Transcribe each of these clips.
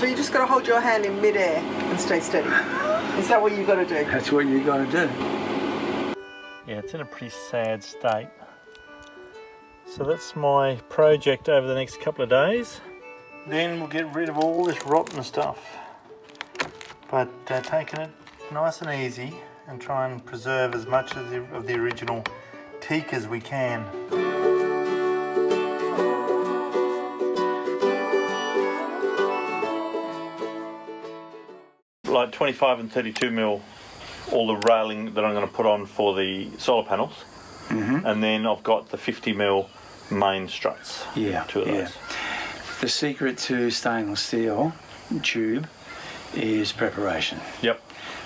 So you just got to hold your hand in mid-air and stay steady. Is that what you've got to do? That's what you've got to do. Yeah, it's in a pretty sad state. So that's my project over the next couple of days. Then we'll get rid of all this rotten stuff. But taking it nice and easy and try and preserve as much of the original teak as we can. Like 25 and 32 mil, all the railing that I'm going to put on for the solar panels. And then I've got the 50 mil main struts. Yeah, two of those. The secret to stainless steel tube is preparation. Yep.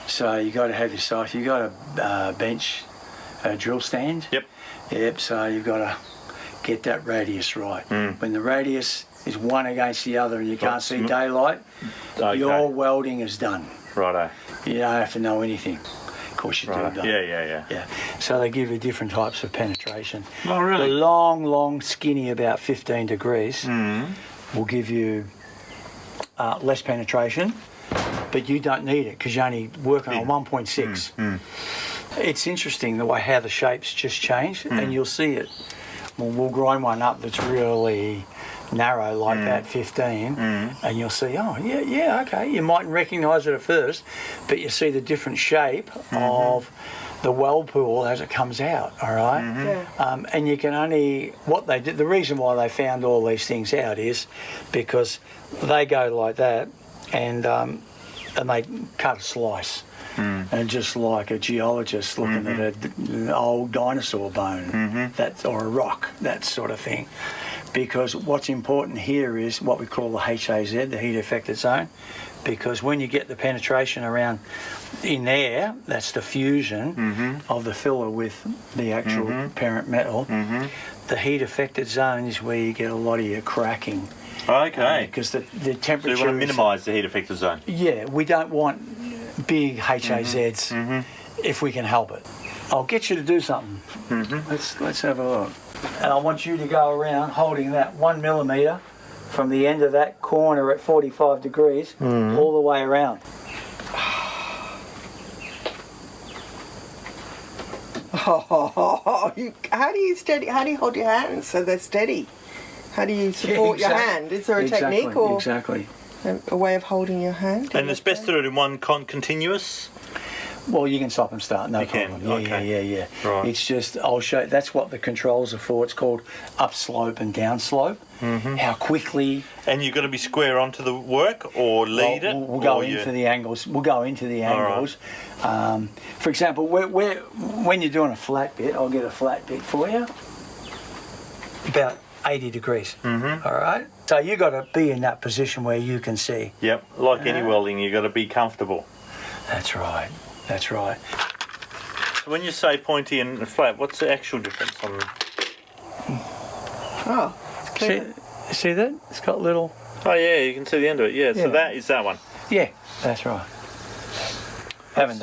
So you got to have your sight. You got a bench, a drill stand. Yep. Yep. So you've got to get that radius right. When the radius is one against the other and you can't see daylight, your welding is done. Righto. You don't have to know anything. Of course you do. Though. Yeah. So they give you different types of penetration. Oh, really? The long, skinny, about 15 degrees, will give you less penetration, but you don't need it because you're only working on 1.6. It's interesting the way how the shapes just change, and you'll see it. We'll grind one up that's really narrow like that, 15, and you'll see, oh, yeah, okay. You mightn't recognise it at first, but you see the different shape of the weld pool as it comes out, all right? And you can only, what they did, the reason why they found all these things out is because they go like that and they cut a slice. And just like a geologist looking at an old dinosaur bone, or a rock, that sort of thing. Because what's important here is what we call the HAZ, the heat affected zone, because when you get the penetration around in there, that's the fusion of the filler with the actual parent metal. The heat affected zone is where you get a lot of your cracking. Okay. Because the temperature. So you want to minimise the heat affected zone? Yeah, we don't want big HAZs if we can help it. I'll get you to do something. Let's have a look. And I want you to go around holding that 1 millimetre from the end of that corner at 45 degrees all the way around. How do you hold your hands so they're steady? How do you support your hand? Is there a technique or a way of holding your hand? And it's best to do it in one continuous? Well, you can stop and start, no problem. Yeah. Right. It's just, I'll show you, that's what the controls are for. It's called upslope and downslope. How quickly. And you've got to be square onto the work or lead it? We'll go into the angles. We'll go into the angles. Right. For example, when you're doing a flat bit, I'll get a flat bit for you. About 80 degrees. All right? So you've got to be in that position where you can see. Yep. Like any welding, you've got to be comfortable. That's right. That's right. So when you say pointy and flat, what's the actual difference on them? Oh, it's clear. See that? It's got little... Oh, yeah, you can see the end of it. Yeah, so that is that one. Yeah, that's right.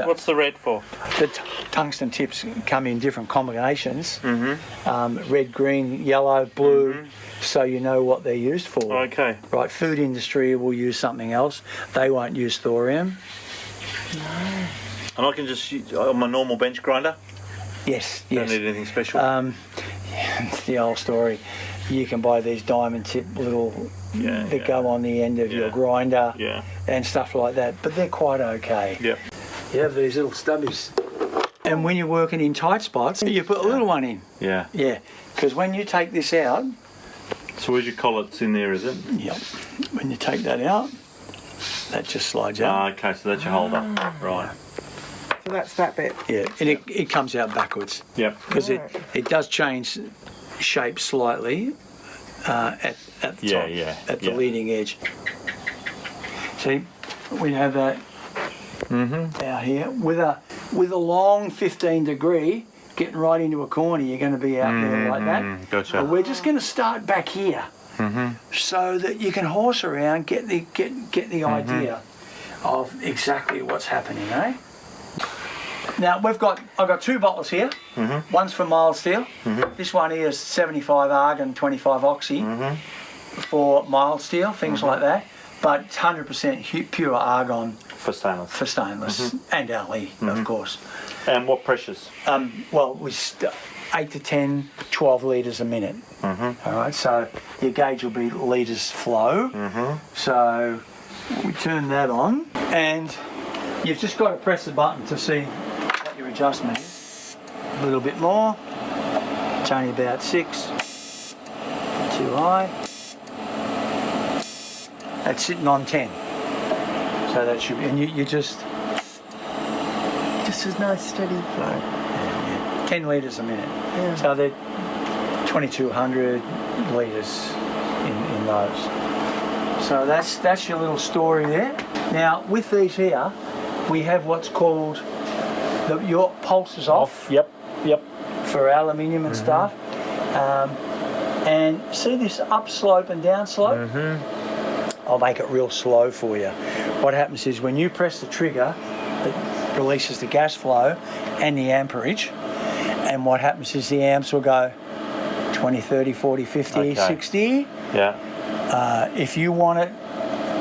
What's the red for? The tungsten tips come in different combinations. Red, green, yellow, blue, so you know what they're used for. Okay. Right, food industry will use something else. They won't use thorium. No. And I can just use on my normal bench grinder? Yes. Don't need anything special? It's the old story. You can buy these diamond tip little that go on the end of your grinder and stuff like that, but they're quite okay. Yep. You have these little stubbies. And when you're working in tight spots, you put a little one in. Yeah. Yeah, because when you take this out... So where's your collets in there, is it? Yep. When you take that out, that just slides out. Okay, so that's your holder. Right. So that's that bit. Yeah, and it comes out backwards. Yep. Because it does change shape slightly at the top, at the leading edge. See, we have that out here with a long 15 degree getting right into a corner. You're going to be out there like that. Gotcha. But we're just going to start back here so that you can horse around, get the idea of exactly what's happening, eh? Now I've got two bottles here. One's for mild steel. This one here is 75 argon, 25 oxy for mild steel, things like that. but it's 100% pure argon For stainless. and Ali, of course. And what pressures? Well, 8 to 10, 12 litres a minute. All right, so your gauge will be litres flow. So we turn that on, and you've just got to press the button to see what your adjustment is. A little bit more. It's only about 6. Too high. That's sitting on 10. So that should be, and you just a nice steady flow. 10 litres a minute. Yeah. So they're 2,200 litres in those. So that's your little story there. Now with these here, we have what's called your pulses off. Yep. For aluminium and stuff. And see this upslope and downslope? I'll make it real slow for you. What happens is when you press the trigger, it releases the gas flow and the amperage. And what happens is the amps will go 20, 30, 40, 50, 60. Yeah. If you want it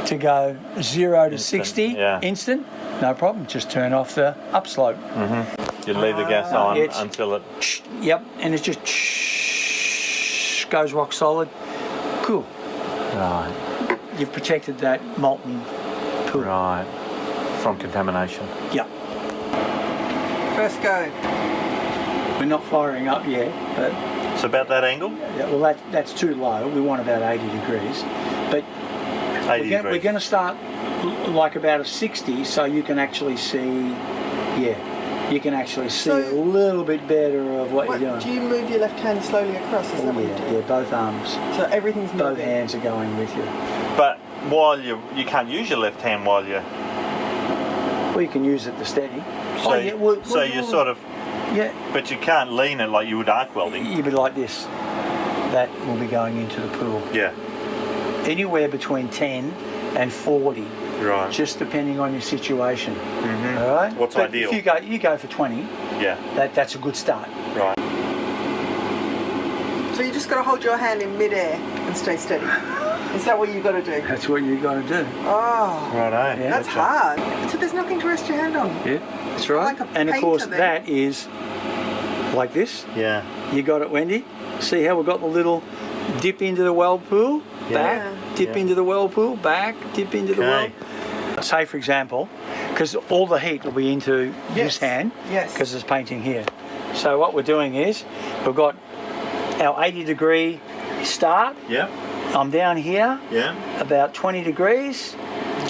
to go 0 to 60 instant, no problem. Just turn off the upslope. You leave the gas on until it... Yep, and it just goes rock solid. Cool. Right. You've protected that molten pool. Right. From contamination. Yep. First go. We're not firing up yet, but... So about that angle? Yeah, well, that's too low. We want about 80 degrees. But 80 degrees. We're going to start like about a 60, so you can actually see... You can actually see a little bit better of what you're doing. Do you move your left hand slowly across? Is that what you do? Yeah, both arms. So everything's moving. Both hands are going with you. But while you can't use your left hand while you... Well, you can use it to steady. So, you're sort of... Yeah. But you can't lean it like you would arc welding. You'd be like this. That will be going into the pool. Yeah. Anywhere between 10 and 40. Right. Just depending on your situation. All right. What's ideal? If you go for 20. Yeah. That's a good start. Right. So you just got to hold your hand in mid-air and stay steady. Is that what you got to do? That's what you got to do. Oh. Righto. Yeah. That's hard. So there's nothing to rest your hand on. Yeah. That's right. Like a and of course painter that is like this. Yeah. You got it, Wendy. See how we've got the little dip into the weld pool, back, dip into the weld pool, back, dip into the weld. Say for example, because all the heat will be into this hand, because there's painting here. So what we're doing is we've got our 80 degree start. Yeah. I'm down here. Yeah. About 20 degrees.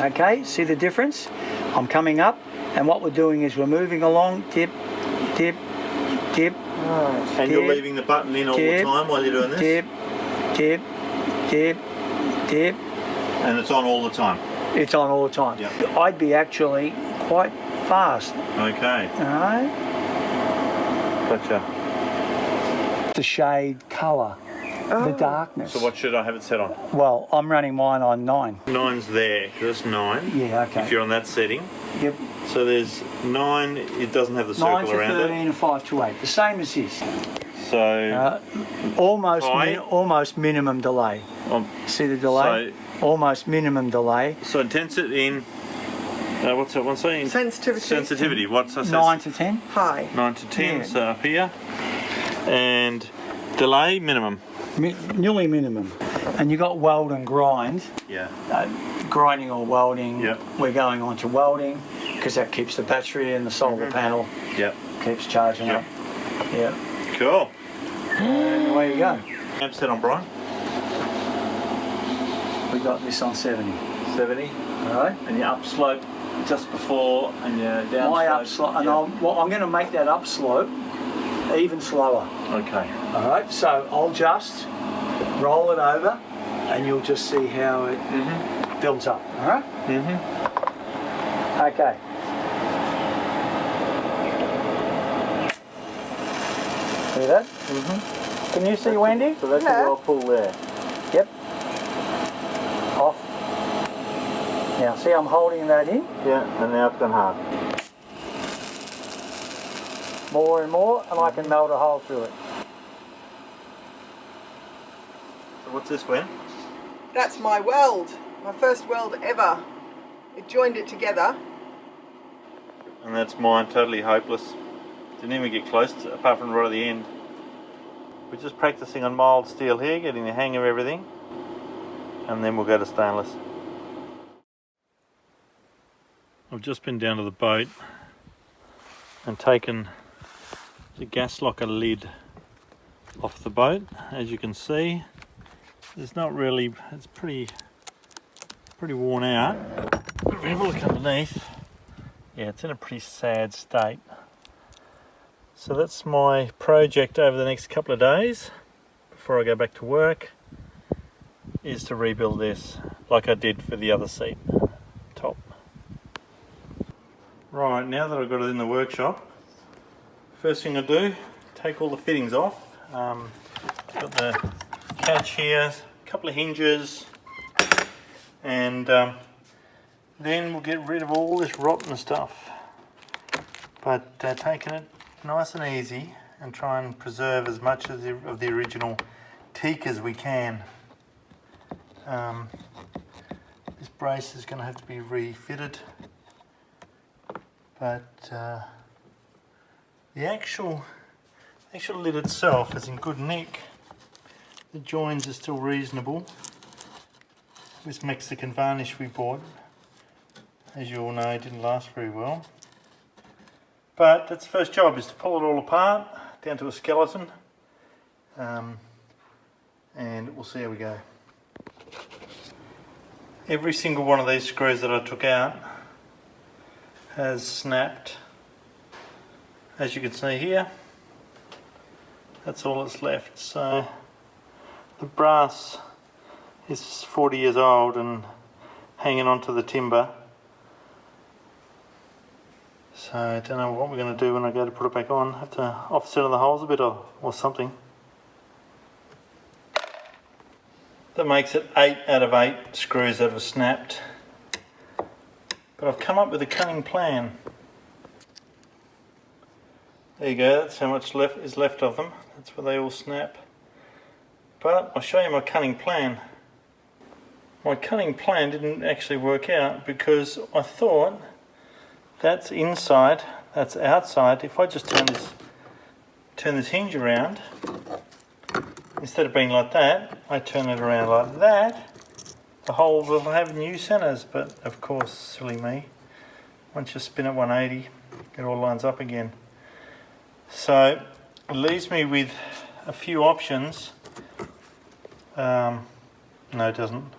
Okay, see the difference? I'm coming up, and what we're doing is we're moving along, dip, dip, dip. Right. And you're leaving the button in all the time while you're doing this? Dip, dip, dip, dip. And it's on all the time? It's on all the time. Yep. I'd be actually quite fast. Okay. Alright? Gotcha. The shade colour, the darkness. So what should I have it set on? Well, I'm running mine on 9. 9's there, that's 9. Yeah, okay. If you're on that setting. Yep. So there's 9, it doesn't have the circle 9 to around 13 it. and 5 to 8. The same as this. So... almost minimum delay. See the delay? Almost minimum delay. So intensity in... what's that one saying? Sensitivity. Sensitivity. What's that? 9 to 10. High. 9 to 10, so up here. And delay, minimum. Nearly minimum. And you got weld and grind. Yeah. Grinding or welding. Yep. We're going on to welding because that keeps the battery and the solar panel. Yep. Keeps charging up. Yeah. Cool. And away you go. Amp set on Bryan? We got this on 70. 70. Alright. And your upslope just before and your downslope. My upslope, and I'm going to make that upslope even slower. Okay. Alright, so I'll just roll it over and you'll just see how it builds up. Alright? Okay. See that? Can you see Wendy? So that's a well pull there. Yep. Off. Now see I'm holding that in. Yeah, and now it's gone hard. More and more, and I can melt a hole through it. So what's this, Gwen? That's my weld. My first weld ever. It joined it together. And that's mine, totally hopeless. Didn't even get close to, apart from right at the end. We're just practicing on mild steel here, getting the hang of everything. And then we'll go to stainless. I've just been down to the boat and taken the gas locker lid off the boat. As you can see, there's not really, it's pretty worn out. But if we have a look underneath, yeah, it's in a pretty sad state. So that's my project over the next couple of days before I go back to work, is to rebuild this like I did for the other seat top. Right, now that I've got it in the workshop, first thing I do, take all the fittings off. Got the catch here, a couple of hinges, and then we'll get rid of all this rotten stuff. But taking it nice and easy and try and preserve as much of the original teak as we can. This brace is going to have to be refitted, but the actual lid itself is in good nick. The joins are still reasonable. This Mexican varnish we bought, as you all know, didn't last very well. But that's the first job, is to pull it all apart down to a skeleton, and we'll see how we go. Every single one of these screws that I took out has snapped. As you can see here, that's all that's left. So the brass is 40 years old and hanging onto the timber. So I don't know what we're going to do when I go to put it back on. Have to offset the holes a bit or something. That makes it 8 out of 8 screws that have snapped. But I've come up with a cunning plan. There you go, that's how much is left of them. That's where they all snap. But I'll show you my cunning plan. My cunning plan didn't actually work out because I thought that's inside, that's outside. If I just turn this hinge around, instead of being like that, I turn it around like that, the holes will have new centres, but of course, silly me, once you spin it 180, it all lines up again. So it leaves me with a few options. No, it doesn't.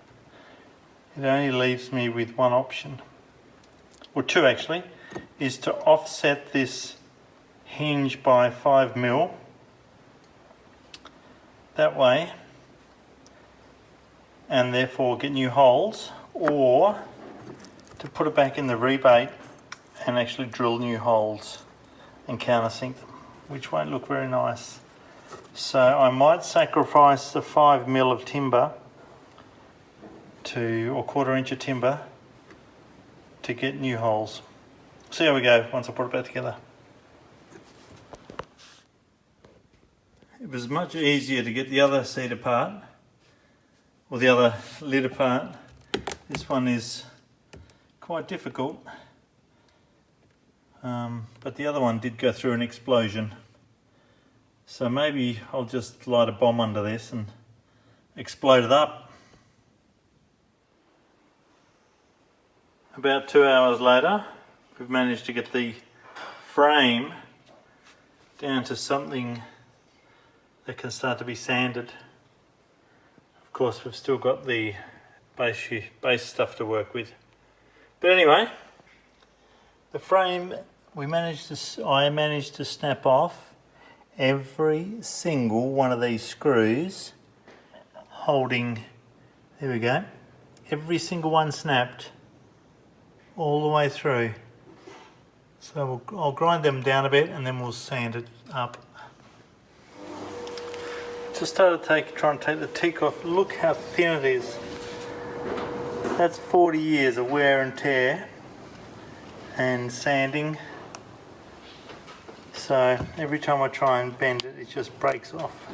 It only leaves me with one option, or two actually, is to offset this hinge by 5mm. That way, and therefore get new holes, or to put it back in the rebate and actually drill new holes and countersink them, which won't look very nice. So I might sacrifice the 5mm of timber or 1/4 inch of timber to get new holes. See how we go once I put it back together. It was much easier to get the other seat apart, or the other lid apart. This one is quite difficult, but the other one did go through an explosion. So maybe I'll just light a bomb under this and explode it up. About 2 hours later, we've managed to get the frame down to something that can start to be sanded. Of course, we've still got the base stuff to work with. But anyway, the frame I managed to snap off every single one of these screws holding, there we go, every single one snapped all the way through. So I'll grind them down a bit and then we'll sand it up. Just started trying to take the teak off. Look how thin it is. That's 40 years of wear and tear and sanding. So every time I try and bend it, it just breaks off.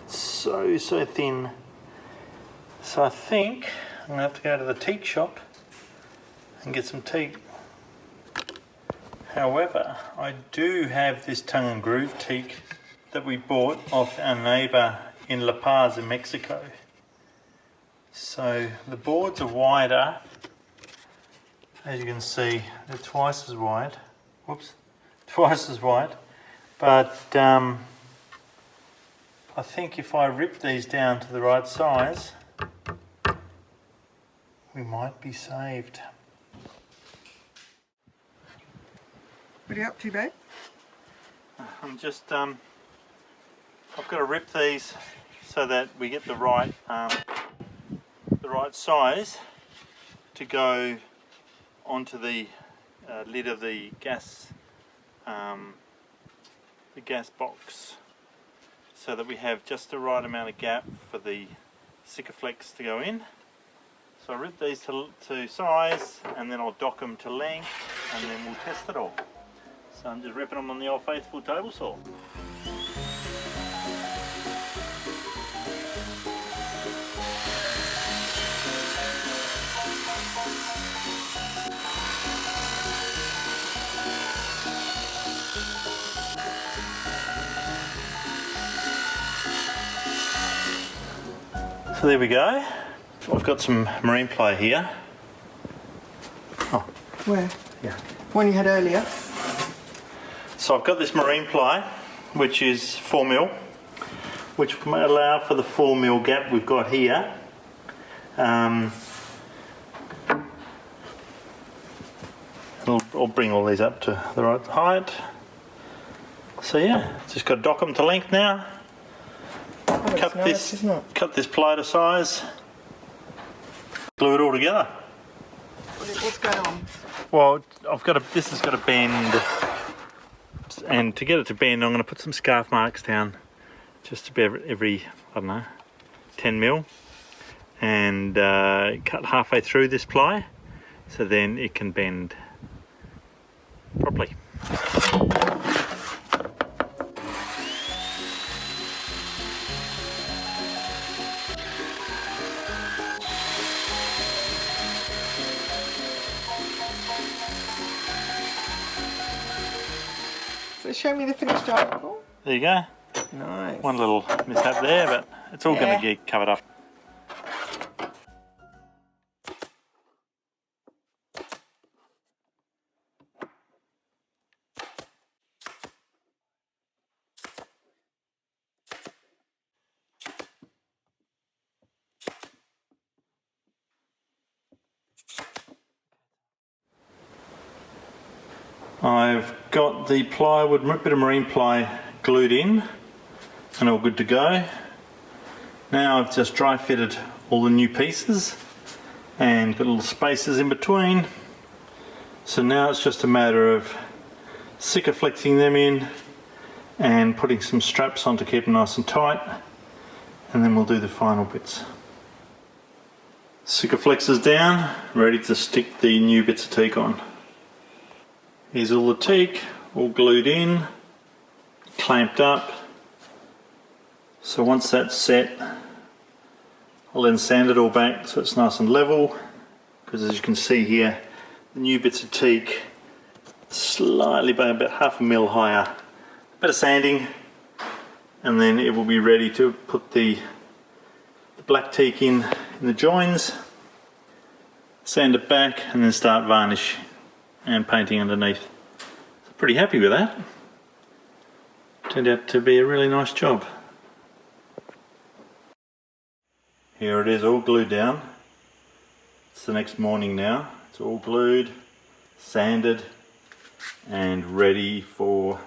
It's so thin. So I think I'm going to have to go to the teak shop and get some teak. However, I do have this tongue and groove teak that we bought off our neighbour in La Paz in Mexico. So the boards are wider. As you can see, they're twice as wide. Whoops, twice as wide. But I think if I rip these down to the right size, we might be saved. What are you up to, babe? I'm just, I've got to rip these so that we get the right size to go onto the lid of the gas box, so that we have just the right amount of gap for the Sikaflex to go in. So I rip these to size, and then I'll dock them to length, and then we'll test it all. So I'm just ripping them on the old faithful table saw. So there we go. I've got some marine ply here. Oh. Where? Yeah. One you had earlier. So I've got this marine ply, which is 4mm, which may allow for the 4mm gap we've got here. I'll bring all these up to the right height. So yeah, just got to dock them to length now. Oh, cut this ply to size. Glue it all together. What's going on? Well, this has got to bend, and to get it to bend, I'm going to put some scarf marks down, just about every, I don't know, 10mm, and cut halfway through this ply, so then it can bend properly. So show me the finished article. There you go. Nice. One little mishap there, but it's all going to get covered up. I've got the plywood, bit of marine ply glued in and all good to go. Now I've just dry fitted all the new pieces and got little spaces in between. So now it's just a matter of Sikaflexing them in and putting some straps on to keep them nice and tight, and then we'll do the final bits. Sikaflexes down, ready to stick the new bits of teak on. Here's all the teak, all glued in, clamped up. So once that's set, I'll then sand it all back so it's nice and level, because as you can see here, the new bits of teak slightly about half a mil higher. A bit of sanding, and then it will be ready to put the black teak in the joins, sand it back, and then start varnish and painting underneath. So pretty happy with that. Turned out to be a really nice job. Here it is, all glued down. It's the next morning now. It's all glued, sanded, and ready for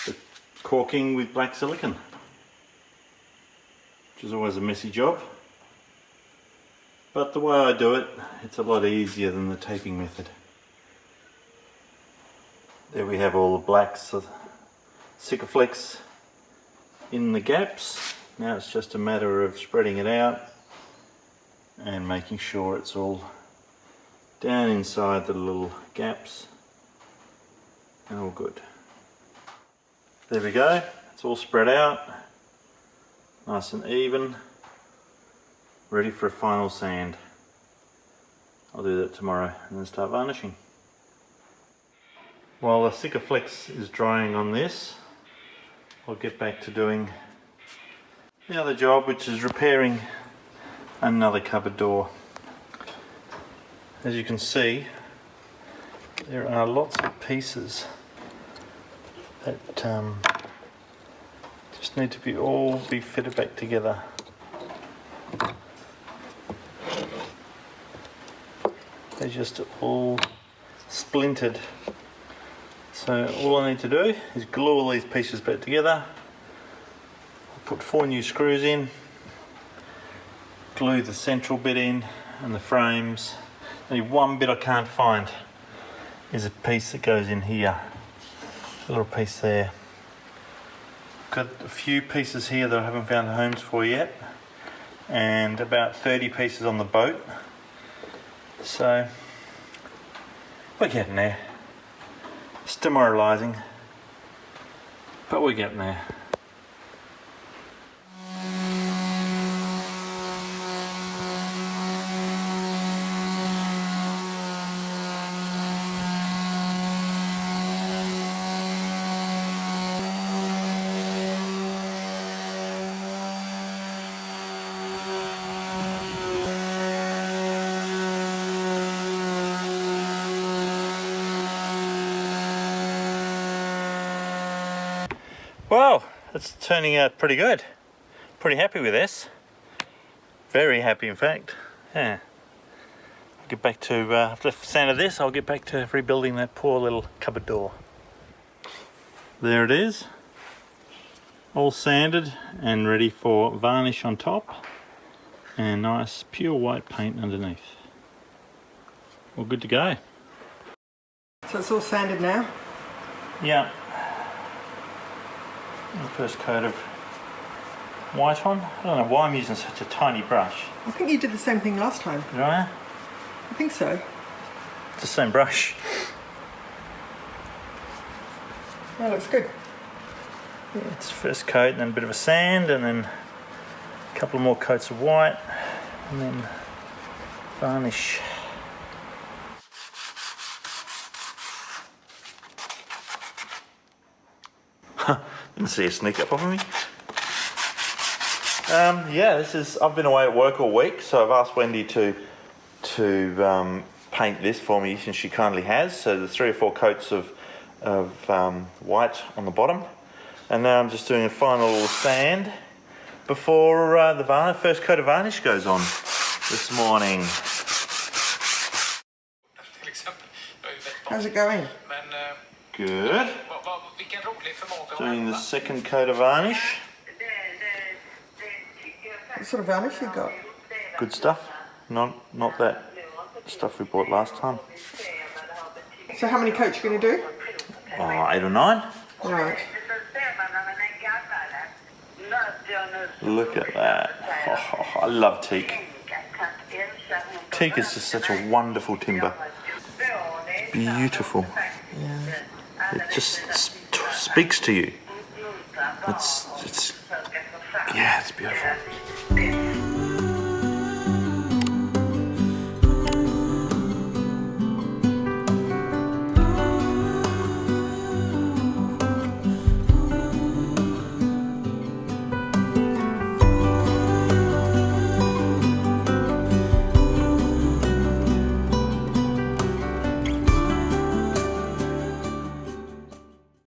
the caulking with black silicone, which is always a messy job. But the way I do it, it's a lot easier than the taping method. There we have all the black Sikaflex in the gaps. Now it's just a matter of spreading it out and making sure it's all down inside the little gaps and all good. There we go, it's all spread out, nice and even, ready for a final sand. I'll do that tomorrow and then start varnishing. While the Sikaflex is drying on this, I'll get back to doing the other job, which is repairing another cupboard door. As you can see, there are lots of pieces that just need to be fitted back together. They're just all splintered. So all I need to do is glue all these pieces back together. I'll put 4 new screws in, glue the central bit in and the frames. Only one bit I can't find is a piece that goes in here. A little piece there. I've got a few pieces here that I haven't found homes for yet, and about 30 pieces on the boat. So we're getting there. It's demoralising, but we're getting there. Well, it's turning out pretty good. Pretty happy with this. Very happy, in fact. Yeah. I'll get back to, after the sound of this, I'll get back to rebuilding that poor little cupboard door. There it is. All sanded and ready for varnish on top. And nice pure white paint underneath. All good to go. So it's all sanded now? Yeah. The first coat of white on. I don't know why I'm using such a tiny brush. I think you did the same thing last time. Did I? I think so. It's the same brush. That looks good. Yeah, it's the first coat and then a bit of a sand and then a couple more coats of white and then varnish. Didn't see a sneak up on me. Yeah, I've been away at work all week, so I've asked Wendy to paint this for me, since she kindly has. So there's 3 or 4 coats of white on the bottom, and now I'm just doing a final little sand before the first coat of varnish goes on this morning. How's it going? Good. Doing the second coat of varnish. What sort of varnish you got? Good stuff. Not that stuff we bought last time. So how many coats are you going to do? 8 or 9. Right. Look at that. Oh, I love teak. Teak is just such a wonderful timber. It's beautiful. Yeah. It just speaks to you. It's beautiful.